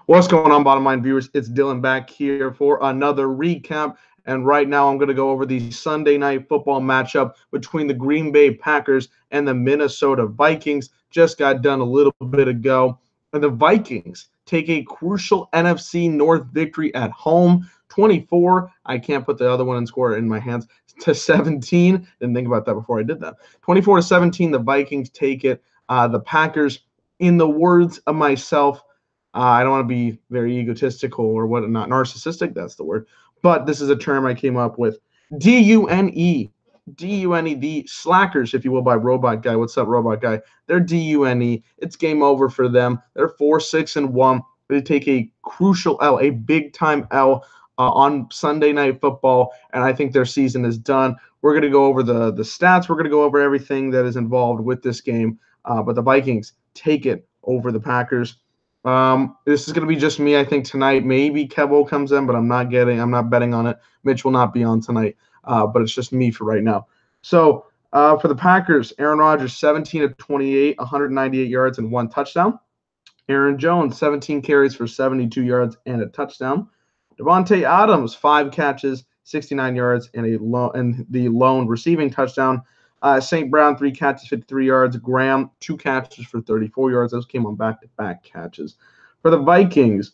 What's going on, bottom line viewers? It's Dylan back here for another recap. And right now, I'm going to go over the Sunday night football matchup between the Green Bay Packers and the Minnesota Vikings. Just got done a little bit ago. And the Vikings take a crucial NFC North victory at home, 24. I can't put the other one and score in my hands to 17. Didn't think about that before I did that. 24-17. The Vikings take it. The Packers, in the words of myself, I don't want to be very egotistical or whatnot, narcissistic, that's the word. But this is a term I came up with. D-U-N-E. D-U-N-E, the slackers, if you will, by Robot Guy. What's up, Robot Guy? They're D-U-N-E. It's game over for them. They're 4-6-1. They take a crucial L, a big-time L on Sunday Night Football, and I think their season is done. We're going to go over the stats. We're going to go over everything that is involved with this game, but the Vikings take it over the Packers. This is going to be just me, I think, tonight. Maybe Kevo comes in, but I'm not betting on it. Mitch will not be on tonight, but it's just me for right now. So for the Packers, Aaron Rodgers, 17 of 28, 198 yards and 1 touchdown. Aaron Jones, 17 carries for 72 yards and a touchdown. Devontae Adams, 5 catches, 69 yards and the lone receiving touchdown. St. Brown, 3 catches, 53 yards. Graham, 2 catches for 34 yards. Those came on back-to-back catches. For the Vikings,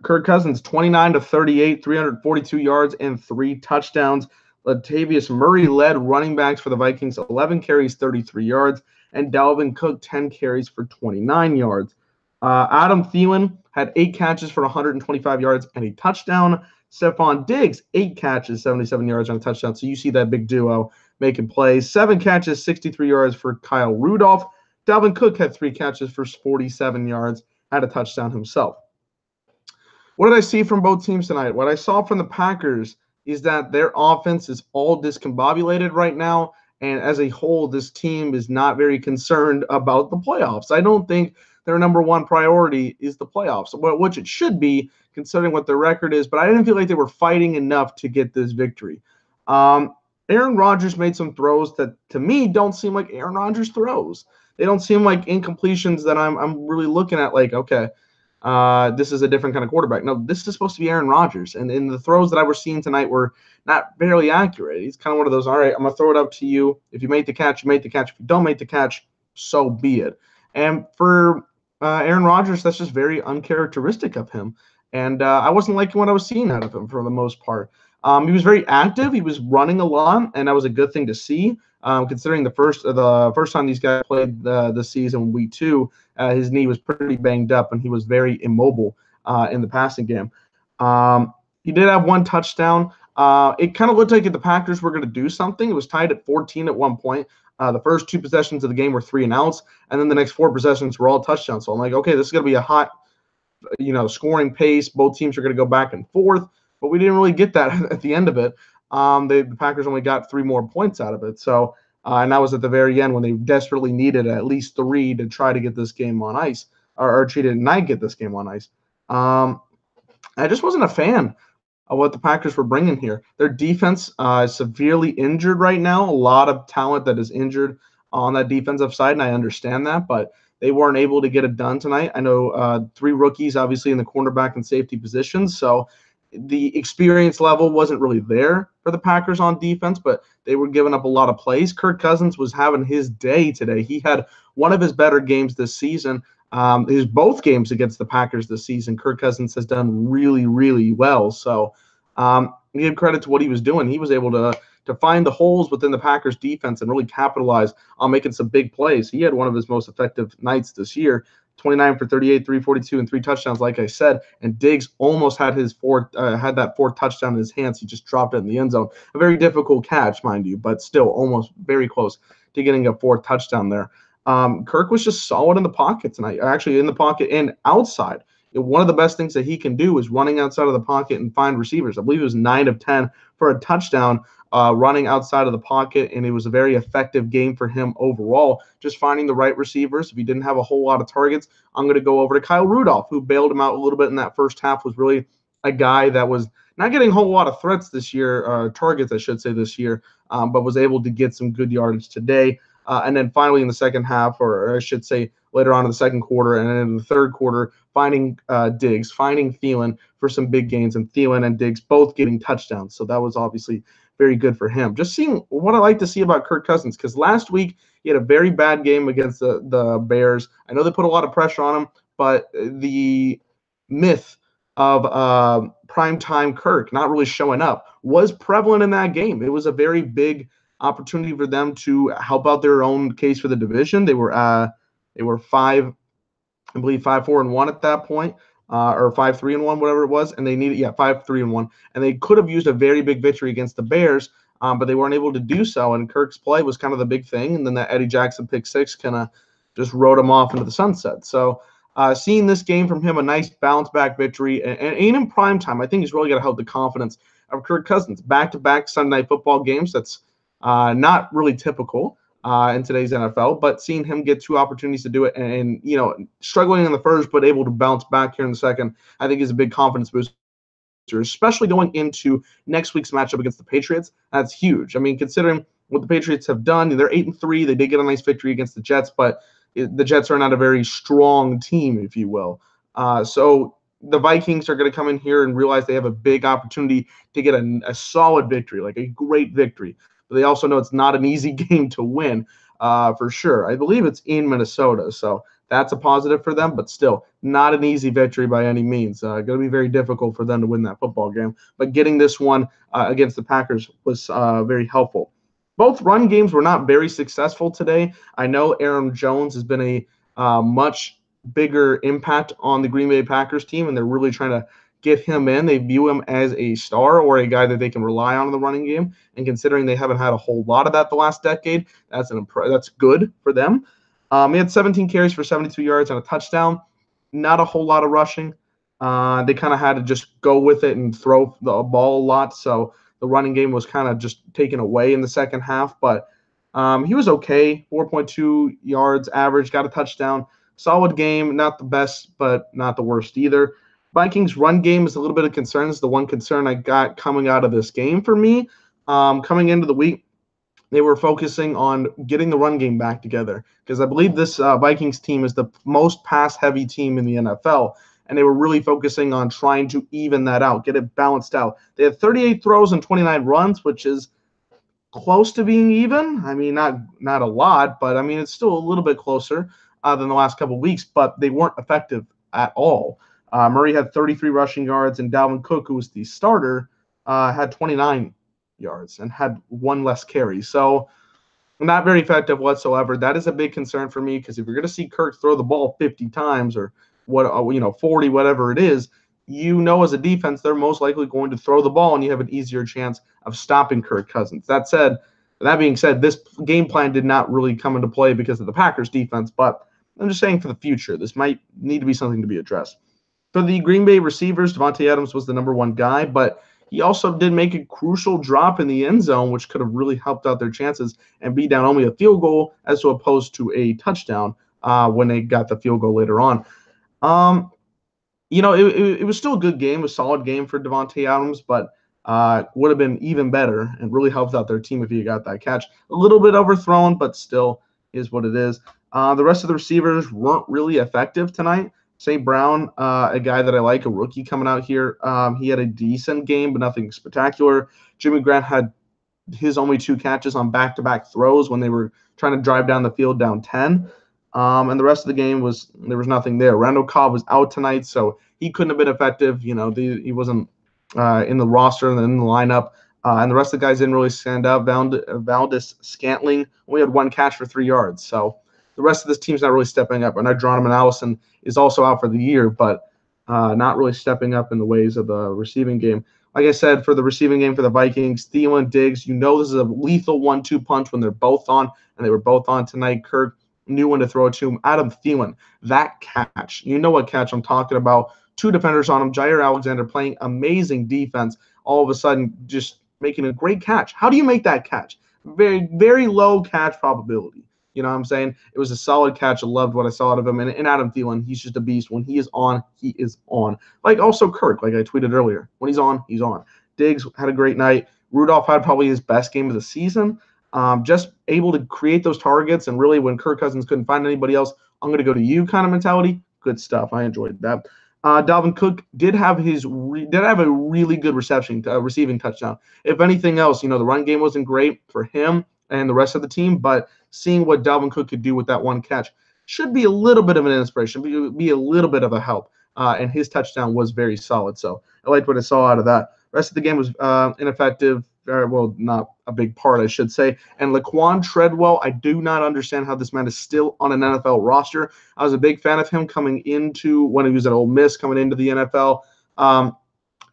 Kirk Cousins, 29 of 38, 342 yards and 3 touchdowns. Latavius Murray led running backs for the Vikings, 11 carries, 33 yards. And Dalvin Cook, 10 carries for 29 yards. Adam Thielen had 8 catches for 125 yards and a touchdown. Stephon Diggs, 8 catches, 77 yards and a touchdown. So you see that big duo making plays. 7 catches, 63 yards for Kyle Rudolph. Dalvin Cook had 3 catches for 47 yards, had a touchdown himself. What did I see from both teams tonight? What I saw from the Packers is that their offense is all discombobulated right now, and as a whole, this team is not very concerned about the playoffs. I don't think their number one priority is the playoffs, which it should be considering what their record is, but I didn't feel like they were fighting enough to get this victory. Aaron Rodgers made some throws that, to me, don't seem like Aaron Rodgers throws. They don't seem like incompletions that I'm really looking at like, okay, this is a different kind of quarterback. No, this is supposed to be Aaron Rodgers. And the throws that I was seeing tonight were not barely accurate. He's kind of one of those, all right, I'm going to throw it up to you. If you make the catch, you make the catch. If you don't make the catch, so be it. And for Aaron Rodgers, that's just very uncharacteristic of him. And I wasn't liking what I was seeing out of him for the most part. He was very active. He was running a lot, and that was a good thing to see. Considering the first time these guys played this season, week 2, his knee was pretty banged up, and he was very immobile in the passing game. He did have 1 touchdown. It kind of looked like the Packers were going to do something. It was tied at 14 at one point. The first 2 possessions of the game were 3 and outs, and then the next 4 possessions were all touchdowns. So I'm like, okay, this is going to be a hot, scoring pace. Both teams are going to go back and forth. But we didn't really get that at the end of it. The Packers only got 3 more points out of it. So, and that was at the very end when they desperately needed at least 3 to try to get this game on ice, or try to not get this game on ice. I just wasn't a fan of what the Packers were bringing here. Their defense is severely injured right now. A lot of talent that is injured on that defensive side, and I understand that, but they weren't able to get it done tonight. I know 3 rookies, obviously, in the cornerback and safety positions, so the experience level wasn't really there for the Packers on defense, but they were giving up a lot of plays. Kirk Cousins was having his day today. He had one of his better games this season. His both games against the Packers this season, Kirk Cousins has done really, really well. So give credit to what he was doing. He was able to find the holes within the Packers defense and really capitalize on making some big plays. He had one of his most effective nights this year. 29 for 38, 342, and 3 touchdowns, like I said. And Diggs almost had that 4th touchdown in his hands. He just dropped it in the end zone. A very difficult catch, mind you, but still almost very close to getting a 4th touchdown there. Kirk was just solid in the pocket tonight, actually in the pocket and outside. One of the best things that he can do is running outside of the pocket and find receivers. I believe it was 9 of 10 for a touchdown running outside of the pocket, and it was a very effective game for him overall, just finding the right receivers. If he didn't have a whole lot of targets, I'm going to go over to Kyle Rudolph, who bailed him out a little bit in that first half, was really a guy that was not getting a whole lot of threats this year, targets, I should say, this year, but was able to get some good yardage today. And then finally in the second half, or I should say later on in the second quarter, and then in the third quarter, finding Diggs, finding Thielen for some big gains, and Thielen and Diggs both getting touchdowns. So that was obviously very good for him. Just seeing what I like to see about Kirk Cousins, because last week he had a very bad game against the Bears. I know they put a lot of pressure on him, but the myth of primetime Kirk not really showing up was prevalent in that game. It was a very big opportunity for them to help out their own case for the division. They were 5-4-1 at that point, or 5-3-1, whatever it was, and they needed 5-3-1, and they could have used a very big victory against the Bears, but they weren't able to do so. And Kirk's play was kind of the big thing, and then that Eddie Jackson pick six kind of just rode him off into the sunset. So seeing this game from him, a nice bounce back victory, and in prime time, I think he's really got to help the confidence of Kirk Cousins. Back-to-back Sunday Night Football games. That's not really typical in today's NFL, but seeing him get two opportunities to do it and struggling in the first but able to bounce back here in the second, I think is a big confidence booster, especially going into next week's matchup against the Patriots. That's huge. I mean, considering what the Patriots have done, they're 8-3. They did get a nice victory against the Jets, but the Jets are not a very strong team, if you will. So the Vikings are going to come in here and realize they have a big opportunity to get a solid victory, like a great victory. But they also know it's not an easy game to win, for sure. I believe it's in Minnesota, so that's a positive for them, but still not an easy victory by any means. Going to be very difficult for them to win that football game. But getting this one against the Packers was very helpful. Both run games were not very successful today. I know Aaron Jones has been a much bigger impact on the Green Bay Packers team, and they're really trying to get him in. They view him as a star or a guy that they can rely on in the running game. And considering they haven't had a whole lot of that the last decade, that's good for them. He had 17 carries for 72 yards and a touchdown. Not a whole lot of rushing. They kind of had to just go with it and throw the ball a lot. So the running game was kind of just taken away in the second half. But he was okay. 4.2 yards average, got a touchdown. Solid game. Not the best, but not the worst either. Vikings run game is a little bit of concern. It's the one concern I got coming out of this game for me. Coming into the week, they were focusing on getting the run game back together because I believe this Vikings team is the most pass-heavy team in the NFL, and they were really focusing on trying to even that out, get it balanced out. They had 38 throws and 29 runs, which is close to being even. I mean, not a lot, but I mean, it's still a little bit closer than the last couple of weeks, but they weren't effective at all. Murray had 33 rushing yards, and Dalvin Cook, who was the starter, had 29 yards and had one less carry. So not very effective whatsoever. That is a big concern for me because if you're going to see Kirk throw the ball 50 times or 40, whatever it is, as a defense, they're most likely going to throw the ball and you have an easier chance of stopping Kirk Cousins. That being said, this game plan did not really come into play because of the Packers defense, but I'm just saying for the future, this might need to be something to be addressed. For the Green Bay receivers, Davante Adams was the number one guy, but he also did make a crucial drop in the end zone, which could have really helped out their chances and be down only a field goal as opposed to a touchdown when they got the field goal later on. It was still a good game, a solid game for Davante Adams, but would have been even better and really helped out their team if he got that catch. A little bit overthrown, but still is what it is. The rest of the receivers weren't really effective tonight. St. Brown, a guy that I like, a rookie coming out here. He had a decent game, but nothing spectacular. Jimmy Grant had his only 2 catches on back-to-back throws when they were trying to drive down the field down 10. And the rest of the game there was nothing there. Randall Cobb was out tonight, so he couldn't have been effective. He wasn't in the roster and in the lineup. And the rest of the guys didn't really stand out. Valdez Scantling only had 1 catch for 3 yards. So the rest of this team's not really stepping up. I know Geronimo Allison is also out for the year, but not really stepping up in the ways of the receiving game. Like I said, for the receiving game for the Vikings, Thielen, Diggs, this is a lethal 1-2 punch when they're both on, and they were both on tonight. Kirk knew when to throw it to him. Adam Thielen, that catch. You know what catch I'm talking about. 2 defenders on him. Jair Alexander playing amazing defense. All of a sudden, just making a great catch. How do you make that catch? Very, very low catch probability. You know what I'm saying? It was a solid catch. I loved what I saw out of him. And Adam Thielen, he's just a beast. When he is on, he is on. Like also Kirk, like I tweeted earlier. When he's on, he's on. Diggs had a great night. Rudolph had probably his best game of the season. Just able to create those targets. And really when Kirk Cousins couldn't find anybody else, I'm going to go to you kind of mentality. Good stuff. I enjoyed that. Dalvin Cook did have a really good receiving touchdown. If anything else, the run game wasn't great for him and the rest of the team, but seeing what Dalvin Cook could do with that one catch should be a little bit of an inspiration, be a little bit of a help. And his touchdown was very solid. So I liked what I saw out of that. Rest of the game was ineffective. Well, not a big part, I should say. And Laquan Treadwell, I do not understand how this man is still on an NFL roster. I was a big fan of him coming into when he was at Ole Miss, coming into the NFL. And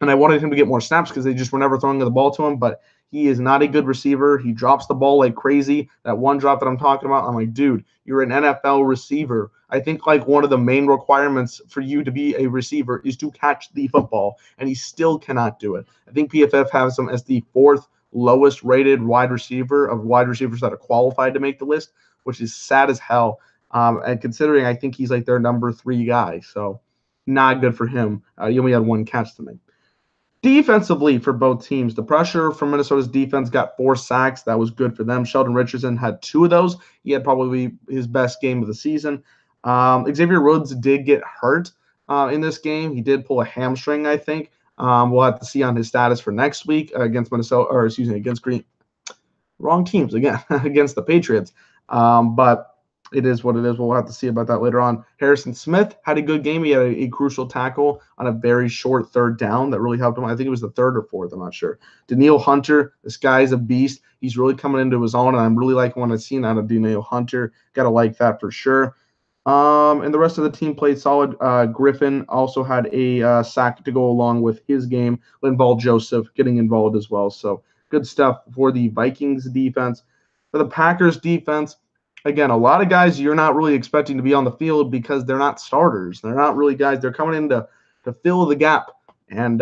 I wanted him to get more snaps because they just were never throwing the ball to him. But he is not a good receiver. He drops the ball like crazy. That one drop that I'm talking about, I'm like, dude, you're an NFL receiver. I think like one of the main requirements for you to be a receiver is to catch the football, and he still cannot do it. I think PFF has him as the fourth lowest rated wide receiver of wide receivers that are qualified to make the list, which is sad as hell. And considering I think he's like their number 3 guy, so not good for him. He only had 1 catch to make. Defensively for both teams, the pressure from Minnesota's defense got 4 sacks. That was good for them. Sheldon Richardson had 2 of those. He had probably his best game of the season. Xavier Rhodes did get hurt in this game. He did pull a hamstring, I think. We'll have to see on his status for next week against against wrong teams again, against the Patriots. But it is what it is. We'll have to see about that later on. Harrison Smith had a good game. He had a crucial tackle on a very short 3rd down that really helped him. I think it was the 3rd or 4th. I'm not sure. Danielle Hunter, this guy's a beast. He's really coming into his own, and I'm really liking what I've seen out of Danielle Hunter. Got to like that for sure. And the rest of the team played solid. Griffin also had a sack to go along with his game. Linval Joseph getting involved as well. So good stuff for the Vikings defense. For the Packers defense, again, a lot of guys you're not really expecting to be on the field because they're not starters. They're not really guys. They're coming in to fill the gap. And,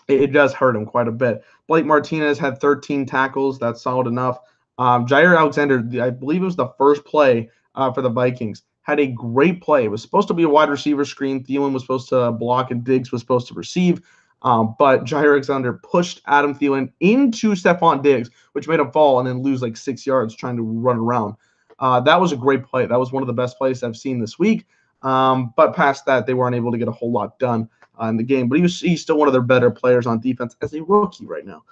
it does hurt him quite a bit. Blake Martinez had 13 tackles. That's solid enough. Jair Alexander, I believe it was the first play for the Vikings, had a great play. It was supposed to be a wide receiver screen. Thielen was supposed to block and Diggs was supposed to receive. But Jair Alexander pushed Adam Thielen into Stephon Diggs, which made him fall and then lose like 6 yards trying to run around. That was a great play. That was one of the best plays I've seen this week. But past that, they weren't able to get a whole lot done in the game. But he's still one of their better players on defense as a rookie right now.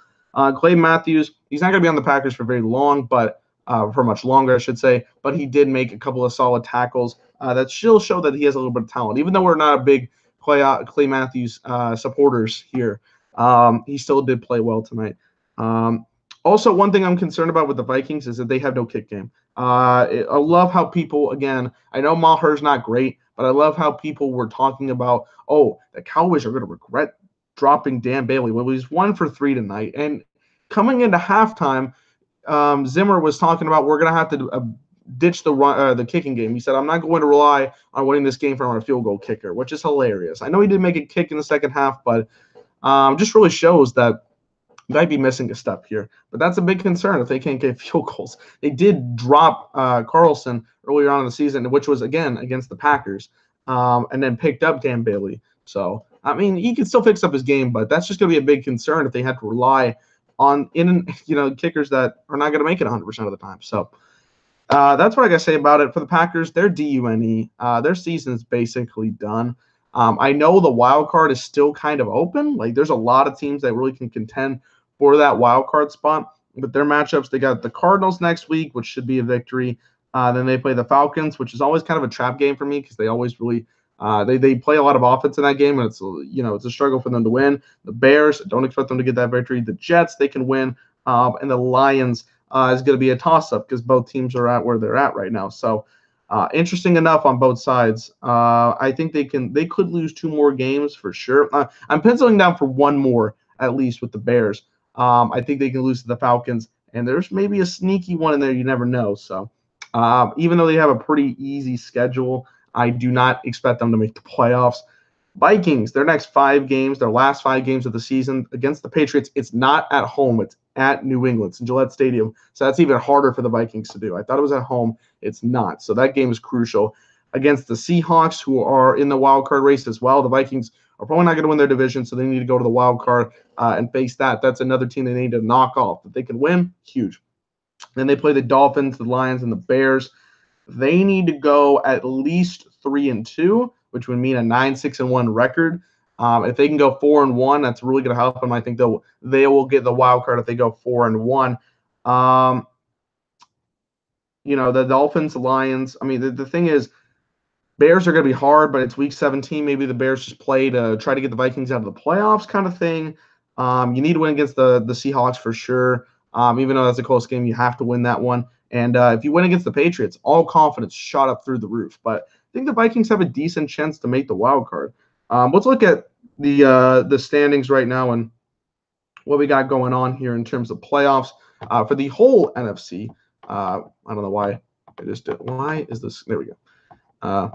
Clay Matthews, he's not going to be on the Packers for very long, but for much longer, I should say. But he did make a couple of solid tackles that still show that he has a little bit of talent. Even though we're not a big Clay Matthews supporters here, he still did play well tonight. Also, one thing I'm concerned about with the Vikings is that they have no kick game. I love how people, again, I know Maher's not great, but I love how people were talking about, the Cowboys are going to regret dropping Dan Bailey. Well, he's 1 for 3 tonight. And coming into halftime, Zimmer was talking about we're going to have to ditch the kicking game. He said, I'm not going to rely on winning this game from our field goal kicker, which is hilarious. I know he did make a kick in the second half, but just really shows that might be missing a step here. But that's a big concern if they can't get field goals. They did drop Carlson earlier on in the season, which was, again, against the Packers, and then picked up Dan Bailey. So, I mean, he can still fix up his game, but that's just going to be a big concern if they had to rely on kickers that are not going to make it 100% of the time. So that's what I got to say about it. For the Packers, they're DUNE. Their season's basically done. I know the wild card is still kind of open. Like, there's a lot of teams that really can contend for that wild card spot. But their matchups, they got the Cardinals next week, which should be a victory. Then they play the Falcons, which is always kind of a trap game for me because they always really they play a lot of offense in that game, and it's it's a struggle for them to win. The Bears, don't expect them to get that victory. The Jets, they can win, and the Lions is going to be a toss-up because both teams are at where they're at right now. So interesting enough on both sides. I think they could lose 2 more games for sure. I'm penciling down for 1 more at least with the Bears. I think they can lose to the Falcons, and there's maybe a sneaky one in there. You never know. So even though they have a pretty easy schedule, I do not expect them to make the playoffs. Vikings, their next 5 games, their last 5 games of the season against the Patriots, it's not at home. It's at New England. It's in Gillette Stadium. So that's even harder for the Vikings to do. I thought it was at home. It's not. So that game is crucial. Against the Seahawks, who are in the wild card race as well, the Vikings are probably not going to win their division, so they need to go to the wild card and face that. That's another team they need to knock off. If they can win, huge. Then they play the Dolphins, the Lions, and the Bears. They need to go at least 3-2, which would mean a 9-6-1 record. If they can go 4-1, that's really going to help them. I think they will get the wild card if they go 4-1. The Dolphins, Lions. I mean, the thing is, Bears are going to be hard, but it's week 17. Maybe the Bears just play to try to get the Vikings out of the playoffs, kind of thing. You need to win against the Seahawks for sure. Even though that's a close game, you have to win that one. And if you win against the Patriots, all confidence shot up through the roof. But I think the Vikings have a decent chance to make the wild card. Let's look at the standings right now and what we got going on here in terms of playoffs for the whole NFC. I don't know why I just did. Why is this? There we go. So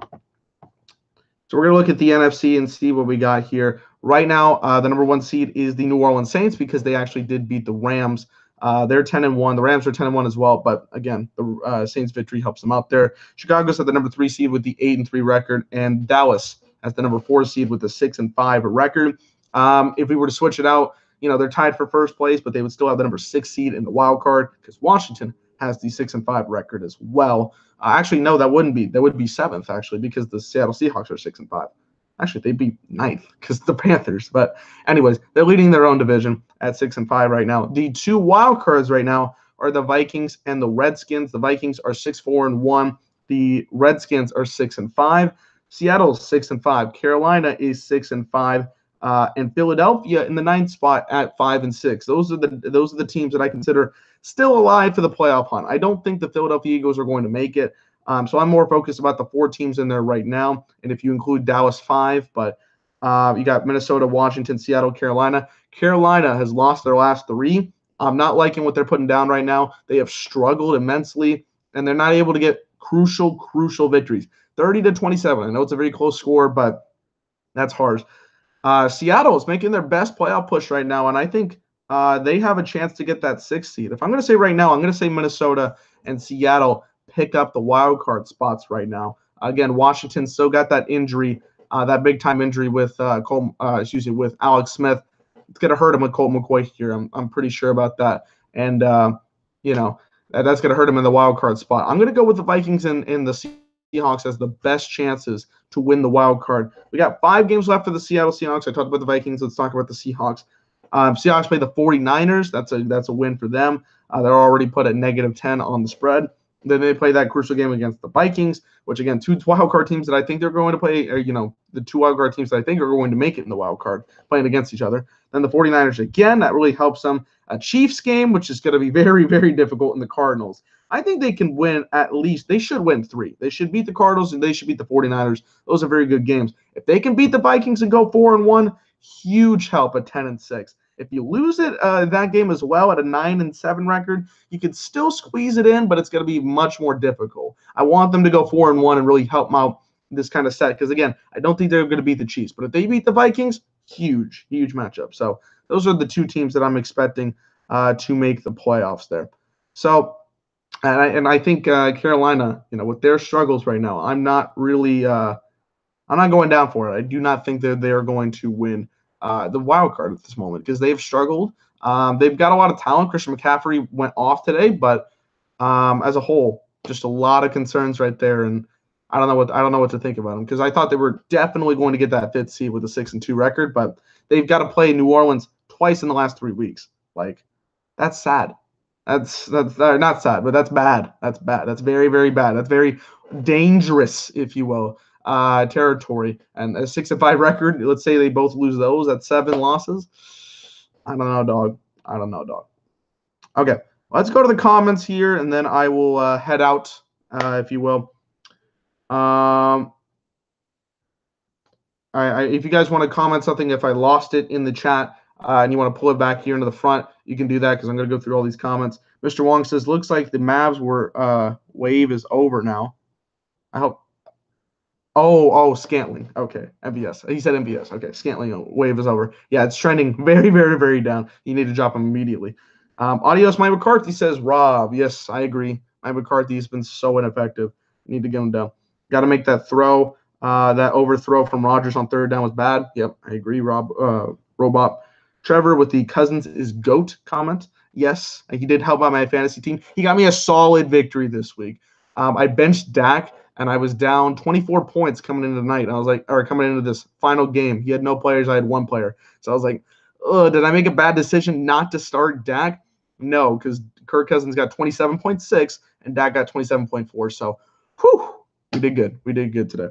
we're going to look at the NFC and see what we got here. Right now, the number 1 seed is the New Orleans Saints because they actually did beat the Rams. They're 10-1. The Rams are 10-1 as well, but again, the Saints' victory helps them out there. Chicago's at the number 3 seed with the 8-3 record, and Dallas as the number 4 seed with the 6-5 record. If we were to switch it out, they're tied for first place, but they would still have the number 6 seed in the wild card because Washington has the 6-5 record as well. Actually, no, that wouldn't be. That would be 7th, actually, because the Seattle Seahawks are 6-5. Actually, they'd be 9th because the Panthers. But anyways, they're leading their own division at 6-5 right now. The 2 wild cards right now are the Vikings and the Redskins. The Vikings are 6-4-1. The Redskins are 6-5. Seattle's 6-5. Carolina is 6-5. And Philadelphia in the 9th spot at 5-6. Those are the teams that I consider still alive for the playoff hunt. I don't think the Philadelphia Eagles are going to make it. So I'm more focused about the 4 teams in there right now. And if you include Dallas, 5. But you got Minnesota, Washington, Seattle, Carolina. Carolina has lost their last 3. I'm not liking what they're putting down right now. They have struggled immensely, and they're not able to get crucial victories. 30-27. I know it's a very close score, but that's harsh. Seattle is making their best playoff push right now, and I think they have a chance to get that 6th seed. If I'm going to say right now, I'm going to say Minnesota and Seattle pick up the wild card spots right now. Again, Washington still got that injury, that big time injury with with Alex Smith. It's going to hurt him with Colt McCoy here. I'm pretty sure about that, and that's going to hurt him in the wild card spot. I'm going to go with the Vikings and the Seahawks as the best chances to win the wild card. We got 5 games left for the Seattle Seahawks. I talked about the Vikings. Let's talk about the Seahawks. Seahawks play the 49ers. That's a win for them. They're already put at -10 on the spread. Then they play that crucial game against the Vikings, which again, 2 wild card teams that I think they're going to play, the 2 wild card teams that I think are going to make it in the wild card, playing against each other. Then the 49ers again, that really helps them. A Chiefs game, which is going to be very, very difficult, in the Cardinals. I think they can win at least. They should win 3. They should beat the Cardinals and they should beat the 49ers. Those are very good games. If they can beat the Vikings and go 4-1, huge help at 10-6. If you lose it that game as well at a 9-7 record, you could still squeeze it in, but it's going to be much more difficult. I want them to go 4-1 and really help them out this kind of set because, again, I don't think they're going to beat the Chiefs. But if they beat the Vikings, huge matchup. So those are the 2 teams that I'm expecting to make the playoffs there. So, and I think Carolina, with their struggles right now, I'm not really I'm not going down for it. I do not think that they are going to win the wild card at this moment because they've struggled. They've got a lot of talent. Christian McCaffrey went off today, but as a whole, just a lot of concerns right there. And I don't know what to think about them because I thought they were definitely going to get that 5th seed with a 6-2 record, but they've got to play New Orleans twice in the last 3 weeks. That's sad. That's not sad, but that's bad. That's bad. That's very, very bad. That's very dangerous, if you will. Territory and a 6-5 record. Let's say they both lose those. That's 7 losses. I don't know, dog. Okay, let's go to the comments here, and then I will head out, if you will. If you guys want to comment something, if I lost it in the chat and you want to pull it back here into the front, you can do that because I'm going to go through all these comments. Mr. Wong says, looks like the Mavs wave is over now. I hope. Oh, Scantling. Okay, MVS. He said MVS. Okay, Scantling wave is over. Yeah, it's trending very, very, very down. You need to drop him immediately. Adios, Mike McCarthy says, Rob. Yes, I agree. Mike McCarthy has been so ineffective. You need to get him down. Got to make that throw. That overthrow from Rodgers on 3rd down was bad. Yep, I agree, Rob. Robot. Trevor with the Cousins is GOAT comment. Yes, he did help out my fantasy team. He got me a solid victory this week. I benched Dak, and I was down 24 points coming into the night. And I was like, or coming into this final game. He had no players. I had one player. So I was like, did I make a bad decision not to start Dak? No, because Kirk Cousins got 27.6 and Dak got 27.4. So, whew, we did good. We did good today.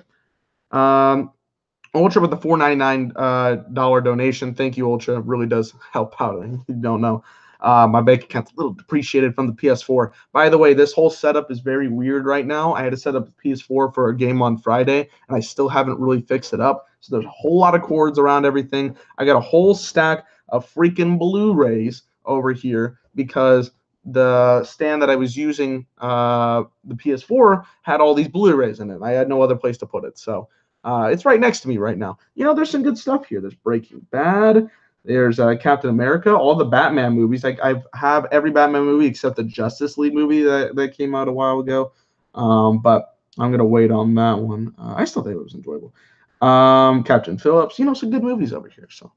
Ultra with the $4.99 donation. Thank you, Ultra. It really does help out. You don't know. My bank account's a little depreciated from the PS4. By the way, this whole setup is very weird right now. I had to set up the PS4 for a game on Friday, and I still haven't really fixed it up. So there's a whole lot of cords around everything. I got a whole stack of freaking Blu-rays over here because the stand that I was using, the PS4, had all these Blu-rays in it. I had no other place to put it. So it's right next to me right now. There's some good stuff here. There's Breaking Bad. There's Captain America, all the Batman movies. Like I have every Batman movie except the Justice League movie that came out a while ago. But I'm gonna wait on that one. I still think it was enjoyable. Captain Phillips, some good movies over here. So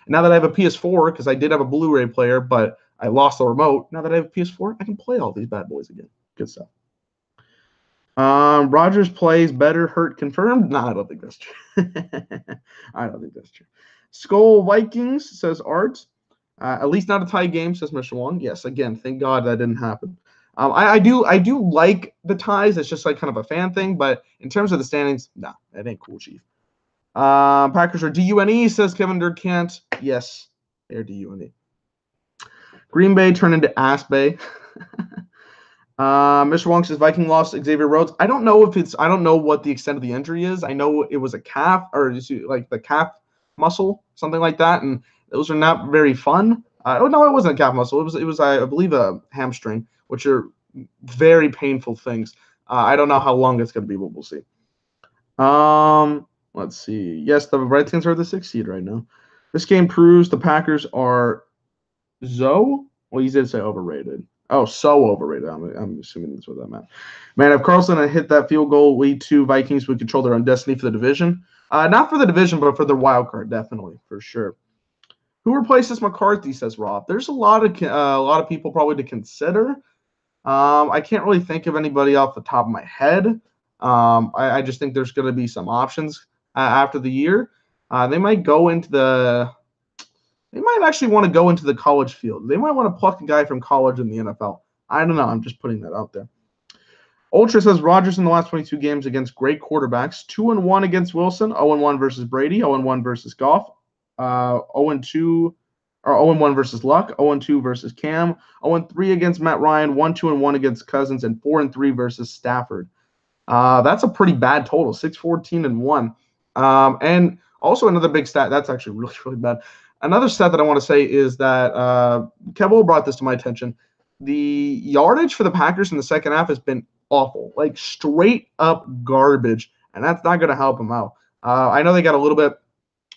now that I have a PS4, because I did have a Blu-ray player, but I lost the remote. Now that I have a PS4, I can play all these bad boys again. Good stuff. Rogers plays better. Hurt confirmed. No, I don't think that's true. I don't think that's true. Skull Vikings, says Art. At least not a tie game, says Mr. Wong. Yes, again, thank God that didn't happen. I do like the ties. It's just like kind of a fan thing, but in terms of the standings, nah, that ain't cool, Chief. Packers are DUNE, says Kevin Durkant. Yes, they're DUNE. Green Bay turned into Ass Bay. Mr. Wong says Viking lost Xavier Rhodes. I don't know what the extent of the injury is. I know it was a calf, or like the calf muscle, something like that, and those are not very fun. No, it wasn't a calf muscle. It was I believe a hamstring, which are very painful things. I don't know how long it's going to be, but we'll see. Let's see. Yes, the Redskins are the 6th seed right now. This game proves the Packers are Well, you did say overrated. Oh, so overrated. I'm assuming that's what that meant. Man, if Carlson had hit that field goal, we two Vikings would control their own destiny for the division. Not for the division, but for their wild card, definitely, for sure. Who replaces McCarthy, says Rob. There's a lot of people probably to consider. I can't really think of anybody off the top of my head. I just think there's going to be some options after the year. They might actually want to go into the college field. They might want to pluck a guy from college in the NFL. I don't know. I'm just putting that out there. Ultra says Rodgers in the last 22 games against great quarterbacks. 2-1 against Wilson. 0-1 versus Brady. 0-1 versus Goff. 0-2 or 0-1 versus Luck. 0-2 versus Cam. 0-3 against Matt Ryan. 1-2-1 against Cousins, and 4-3 versus Stafford. That's a pretty bad total. 6-14-1. And also another big stat. That's actually really, really bad. Another stat that I want to say is that Kevo brought this to my attention. The yardage for the Packers in the second half has been awful, like straight up garbage, and that's not going to help them out. I know they got a little bit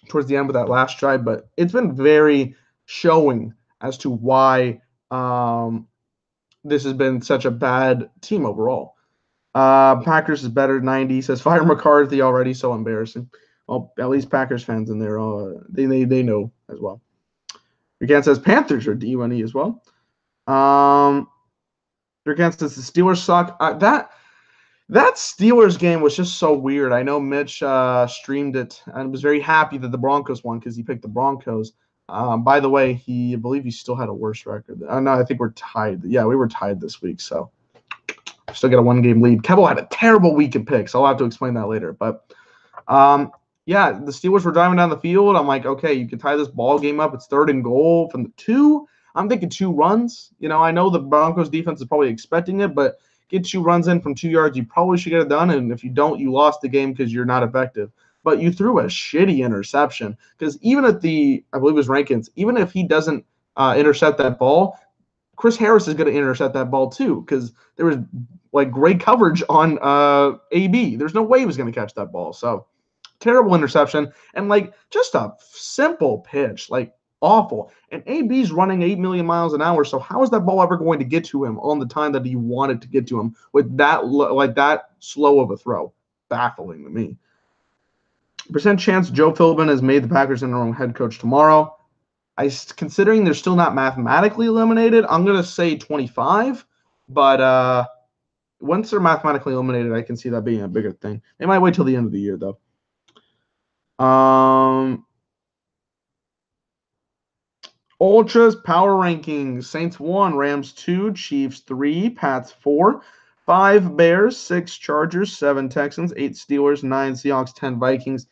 towards the end with that last drive, but it's been very showing as to why this has been such a bad team overall. Packers is better, 90, says fire McCarthy already, so embarrassing. Well, at least Packers fans in there, they know as well. Durkant says Panthers are DUNE as well. Durkant says the Steelers suck. That Steelers game was just so weird. I know Mitch streamed it and was very happy that the Broncos won because he picked the Broncos. By the way, I believe he still had a worse record. No, I think we're tied. Yeah, we were tied this week, so still got a 1-game lead. Kevo had a terrible week in picks. I'll have to explain that later. But yeah, the Steelers were driving down the field. I'm like, okay, you can tie this ball game up. It's 3rd and goal from the 2. I'm thinking 2 runs. I know the Broncos defense is probably expecting it, but get 2 runs in from 2 yards, you probably should get it done. And if you don't, you lost the game because you're not effective. But you threw a shitty interception because even at I believe it was Rankins, even if he doesn't intercept that ball, Chris Harris is going to intercept that ball too because there was like great coverage on AB. There's no way he was going to catch that ball. So terrible interception and like just a simple pitch, like awful. And AB's running 8 million miles an hour. So how is that ball ever going to get to him on the time that he wanted to get to him with that that slow of a throw? Baffling to me. Percent chance Joe Philbin has made the Packers interim head coach tomorrow. Considering they're still not mathematically eliminated, I'm going to say 25, but once they're mathematically eliminated, I can see that being a bigger thing. They might wait till the end of the year, though. Ultras power rankings: Saints 1, Rams 2, Chiefs 3, Pats 4, 5 Bears, 6 Chargers, 7 Texans, 8 Steelers, 9 Seahawks, 10 Vikings.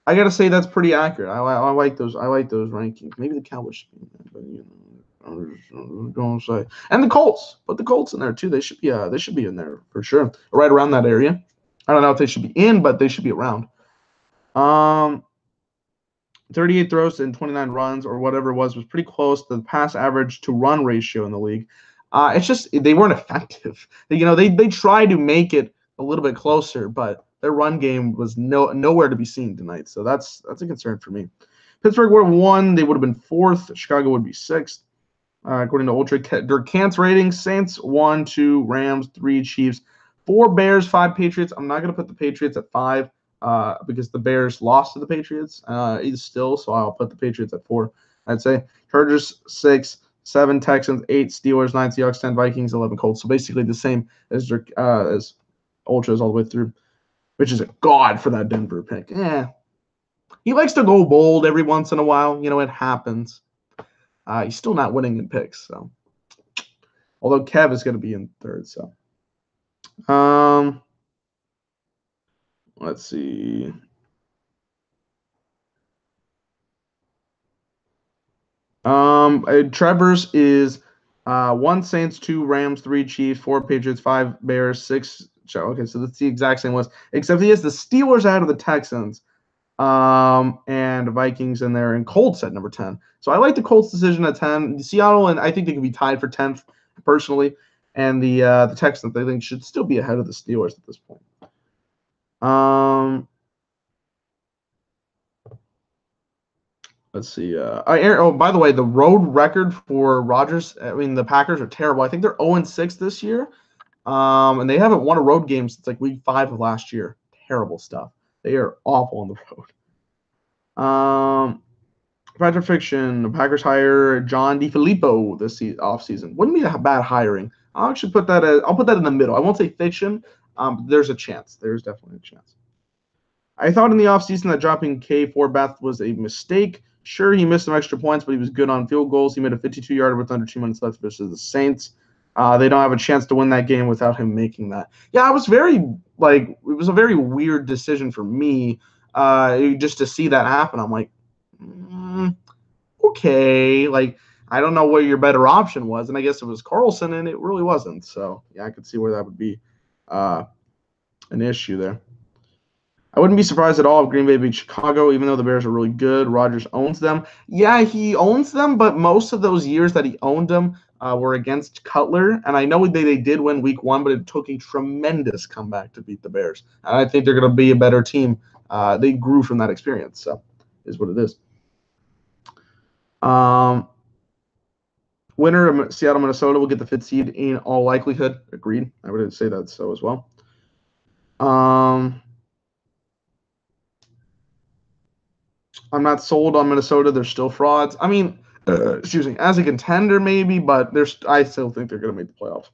I gotta say that's pretty accurate. I like those. I like those rankings. Maybe the Cowboys should be in there, but I'm gonna say, and the Colts. Put the Colts in there too. They should be. They should be in there for sure. Right around that area. I don't know if they should be in, but they should be around. 38 throws and 29 runs or whatever it was pretty close to the pass average to run ratio in the league. It's just they weren't effective. They tried to make it a little bit closer, but their run game was nowhere to be seen tonight. So that's a concern for me. Pittsburgh would have won. They would have been 4th. Chicago would be 6th. According to Ultra Cant's ratings, Saints 1, 2, Rams 3, Chiefs 4, Bears 5, Patriots. I'm not going to put the Patriots at 5. Because the Bears lost to the Patriots still, so I'll put the Patriots at 4. I'd say Chargers 6, 7 Texans, 8 Steelers, 9 Seahawks, 10 Vikings, 11 Colts. So basically the same as Ultras all the way through, which is a god for that Denver pick. Yeah, he likes to go bold every once in a while. It happens. He's still not winning in picks, so although Kev is going to be in 3rd. So, let's see. Trevor's is 1 Saints, 2 Rams, 3 Chiefs, 4 Patriots, 5 Bears, 6. Okay, so that's the exact same list, except he has the Steelers out of the Texans, and Vikings in there, and Colts at number 10. So I like the Colts decision at 10. Seattle, and I think they could be tied for 10th personally, and the Texans I think should still be ahead of the Steelers at this point. Let's see. By the way, the road record for Rodgers, the Packers are terrible. I think they're 0-6 this year, and they haven't won a road game since like week 5 of last year. Terrible stuff. They are awful on the road. Patrick Fiction, the Packers hire John DeFilippo this offseason. Wouldn't be a bad hiring. I'll actually put that in the middle. I won't say fiction. There's a chance. There's definitely a chance. I thought in the offseason that dropping K Forbath was a mistake. Sure, he missed some extra points, but he was good on field goals. He made a 52-yarder with under 2 minutes left versus the Saints. They don't have a chance to win that game without him making that. Yeah, it was a very weird decision for me just to see that happen. I'm like, okay. I don't know what your better option was, and I guess it was Carlson, and it really wasn't. So, yeah, I could see where that would be an issue there. I wouldn't be surprised at all if Green Bay beat Chicago, even though the Bears are really good. Rodgers owns them. Yeah, he owns them, but most of those years that he owned them were against Cutler. And I know they did win week 1, but it took a tremendous comeback to beat the Bears. And I think they're going to be a better team. They grew from that experience, so is what it is. Winner of Seattle, Minnesota will get the 5th seed in all likelihood. Agreed. I would say that so as well. I'm not sold on Minnesota. They're still frauds. Excuse me, as a contender maybe, but I still think they're going to make the playoffs.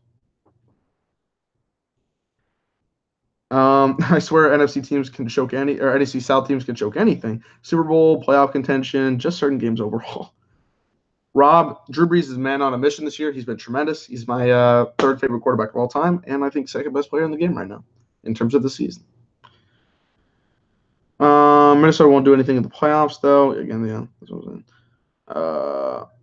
I swear NFC teams can choke or NFC South teams can choke anything. Super Bowl, playoff contention, just certain games overall. Rob, Drew Brees is man on a mission this year. He's been tremendous. He's my 3rd favorite quarterback of all time, and I think 2nd best player in the game right now in terms of the season. Minnesota won't do anything in the playoffs, though. Again, yeah, that's what I'm saying.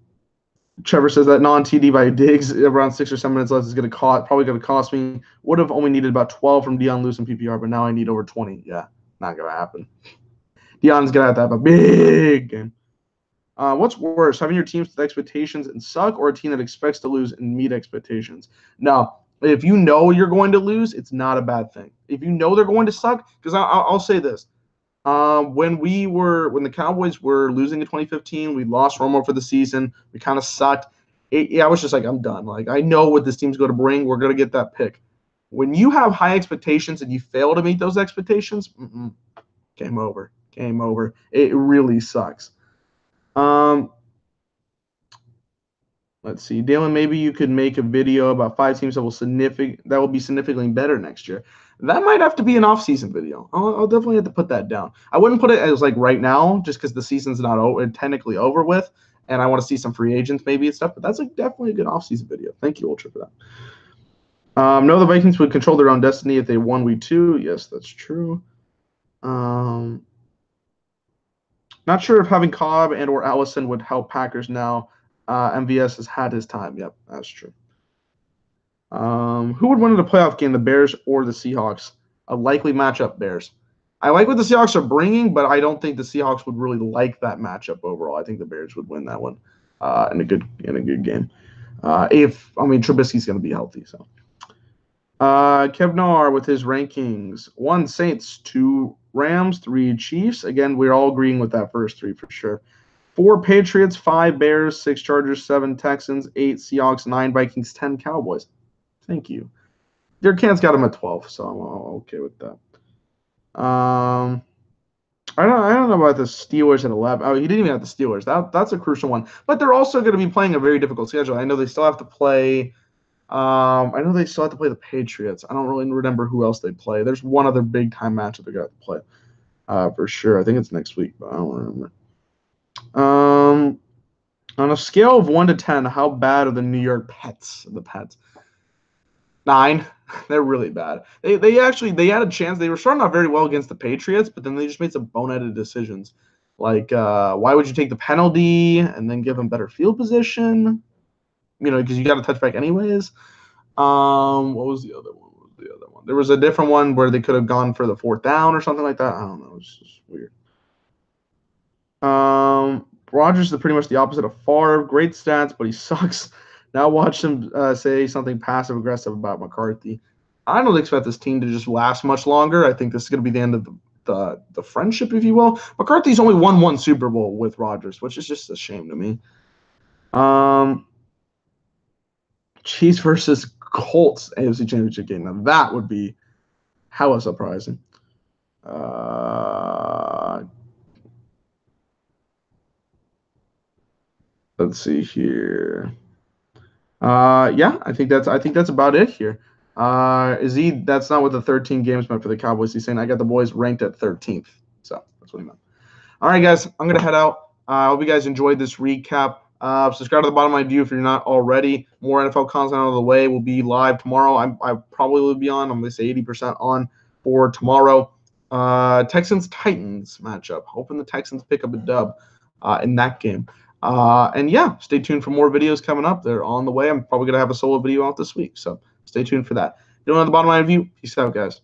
Trevor says that non-TD by Diggs around 6 or 7 minutes left is probably going to cost me. Would have only needed about 12 from Deion Lewis and PPR, but now I need over 20. Yeah, not going to happen. Deion's going to have a big game. What's worse, having your team with expectations and suck, or a team that expects to lose and meet expectations? No, if you know you're going to lose, it's not a bad thing. If you know they're going to suck, because I'll say this. When the Cowboys were losing in 2015, we lost Romo for the season. We kind of sucked. I was just like, I'm done. I know what this team's going to bring. We're going to get that pick. When you have high expectations and you fail to meet those expectations, game over. Game over. It really sucks. Let's Let's see, Dalen. Maybe you could make a video about 5 teams that will be significantly better next year. That might have to be an off-season video. I'll definitely have to put that down. I wouldn't put it as like right now, just because the season's not technically over with, and I want to see some free agents maybe and stuff. But that's definitely a good off-season video. Thank you, Ultra, for that. No, the Vikings would control their own destiny if they won week 2. Yes, that's true. Not sure if having Cobb and or Allison would help Packers now. MVS has had his time. Yep, that's true. Who would win in a playoff game, the Bears or the Seahawks? A likely matchup, Bears. I like what the Seahawks are bringing, but I don't think the Seahawks would really like that matchup overall. I think the Bears would win that one in a good game. Trubisky's going to be healthy. So, Kevnar with his rankings: 1 Saints, 2 Rams, 3 Chiefs. Again, we're all agreeing with that first 3 for sure. 4 Patriots, 5 Bears, 6 Chargers, 7 Texans, 8 Seahawks, 9 Vikings, 10 Cowboys. Thank you. Your Can's got him at 12, so I'm okay with that. I don't know about the Steelers at 11. Oh, he didn't even have the Steelers. That's a crucial one. But they're also going to be playing a very difficult schedule. I know they still have to play. The Patriots. I don't really remember who else they play. There's one other big time matchup they got to play for sure. I think it's next week, but I don't remember. On a scale of 1 to 10, how bad are the New York Pets? The Pets. 9. They're really bad. They had a chance. They were starting out very well against the Patriots, but then they just made some boneheaded decisions. Like, why would you take the penalty and then give them better field position? Because you got a touchback anyways. What was the other one? There was a different one where they could have gone for the 4th down or something like that. I don't know. It's just weird. Rodgers is pretty much the opposite of Favre. Great stats, but he sucks. Now watch him say something passive-aggressive about McCarthy. I don't expect this team to just last much longer. I think this is going to be the end of the friendship, if you will. McCarthy's only won 1 Super Bowl with Rodgers, which is just a shame to me. Chiefs versus Colts AFC Championship game. Now that would be hella surprising. Let's see here. Yeah, I think that's about it here. That's not what the 13 games meant for the Cowboys. He's saying I got the boys ranked at 13th. So that's what he meant. All right, guys, I'm gonna head out. I hope you guys enjoyed this recap. Subscribe to the Bottom Line View if you're not already. More NFL content out of the way. We'll be live tomorrow. I probably will be on. I'm going to say 80% on for tomorrow. Texans-Titans matchup. Hoping the Texans pick up a dub in that game. And yeah, stay tuned for more videos coming up. They're on the way. I'm probably going to have a solo video out this week. So stay tuned for that. You don't know the Bottom Line View. Peace out, guys.